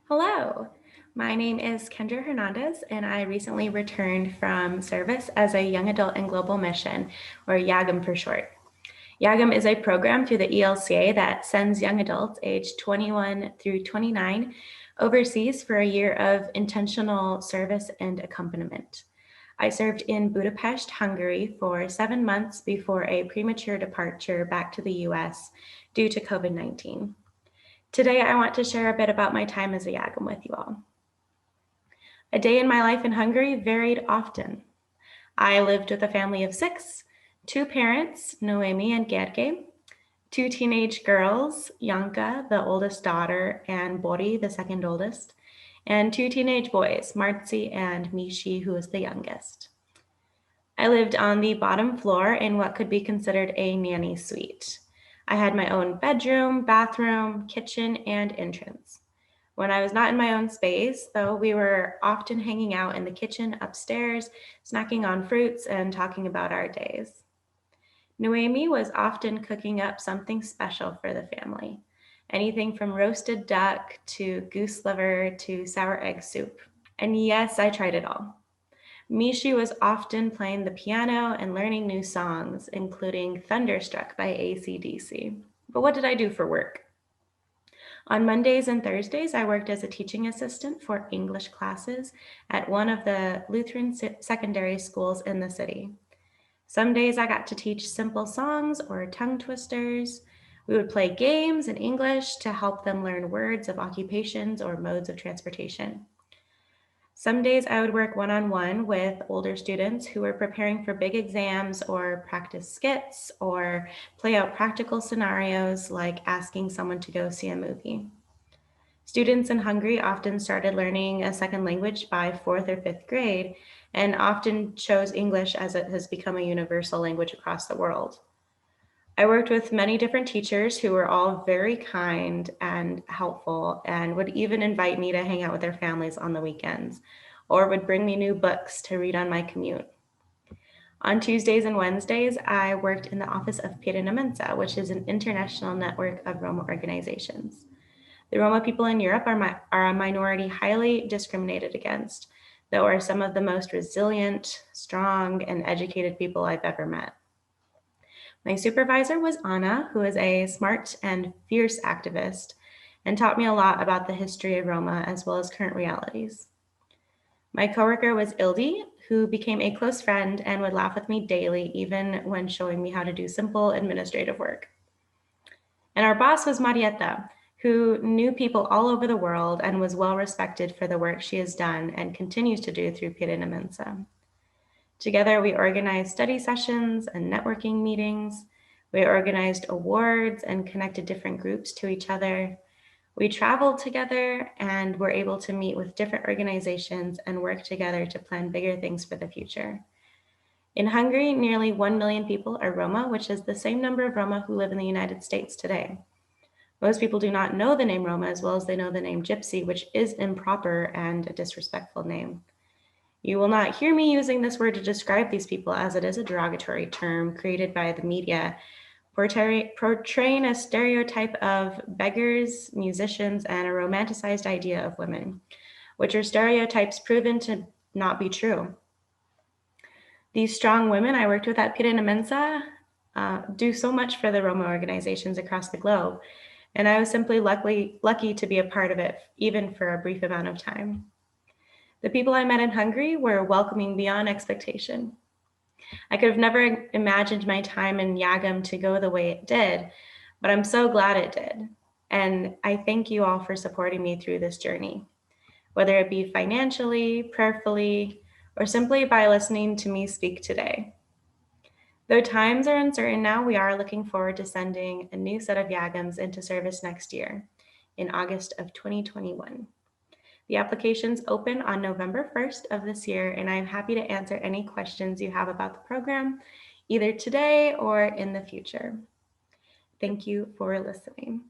Hello, my name is Kendra Hernandez, and I recently returned from service as a Young Adult in Global Mission, or YAGM for short. YAGM is a program through the ELCA that sends young adults aged 21 through 29 overseas for a year of intentional service and accompaniment. I served in Budapest, Hungary for 7 months before a premature departure back to the US due to COVID-19. Today, I want to share a bit about my time as a YAGM with you all. A day in my life in Hungary varied often. I lived with a family of 6, 2 parents, Noemi and Gerge, 2 teenage girls, Janka, the oldest daughter, and Bori, the second oldest, and 2 teenage boys, Marci and Mishi, who is the youngest. I lived on the bottom floor in what could be considered a nanny suite. I had my own bedroom, bathroom, kitchen, and entrance. When I was not in my own space, though, we were often hanging out in the kitchen upstairs, snacking on fruits and talking about our days. Noemi was often cooking up something special for the family, anything from roasted duck to goose liver to sour egg soup. And yes, I tried it all. Mishi was often playing the piano and learning new songs, including Thunderstruck by AC/DC. But what did I do for work? On Mondays and Thursdays, I worked as a teaching assistant for English classes at one of the Lutheran secondary schools in the city. Some days I got to teach simple songs or tongue twisters. We would play games in English to help them learn words of occupations or modes of transportation. Some days I would work one-on-one with older students who were preparing for big exams or practice skits or play out practical scenarios like asking someone to go see a movie. Students in Hungary often started learning a second language by 4th or 5th grade and often chose English as it has become a universal language across the world. I worked with many different teachers who were all very kind and helpful and would even invite me to hang out with their families on the weekends or would bring me new books to read on my commute. On Tuesdays and Wednesdays, I worked in the office of Pirina Mensa, which is an international network of Roma organizations. The Roma people in Europe are a minority highly discriminated against, though are some of the most resilient, strong, and educated people I've ever met. My supervisor was Anna, who is a smart and fierce activist and taught me a lot about the history of Roma as well as current realities. My coworker was Ildi, who became a close friend and would laugh with me daily, even when showing me how to do simple administrative work. And our boss was Marietta, who knew people all over the world and was well respected for the work she has done and continues to do through Pirina Mensa. Together, we organized study sessions and networking meetings. We organized awards and connected different groups to each other. We traveled together and were able to meet with different organizations and work together to plan bigger things for the future. In Hungary, nearly 1 million people are Roma, which is the same number of Roma who live in the United States today. Most people do not know the name Roma as well as they know the name Gypsy, which is improper and a disrespectful name. You will not hear me using this word to describe these people as it is a derogatory term created by the media, portraying a stereotype of beggars, musicians, and a romanticized idea of women, which are stereotypes proven to not be true. These strong women I worked with at Pirina Mensa do so much for the Roma organizations across the globe, and I was simply lucky to be a part of it, even for a brief amount of time. The people I met in Hungary were welcoming beyond expectation. I could have never imagined my time in YAGM to go the way it did, but I'm so glad it did. And I thank you all for supporting me through this journey, whether it be financially, prayerfully, or simply by listening to me speak today. Though times are uncertain now, we are looking forward to sending a new set of YAGMs into service next year in August of 2021. The applications open on November 1st of this year, and I'm happy to answer any questions you have about the program, either today or in the future. Thank you for listening.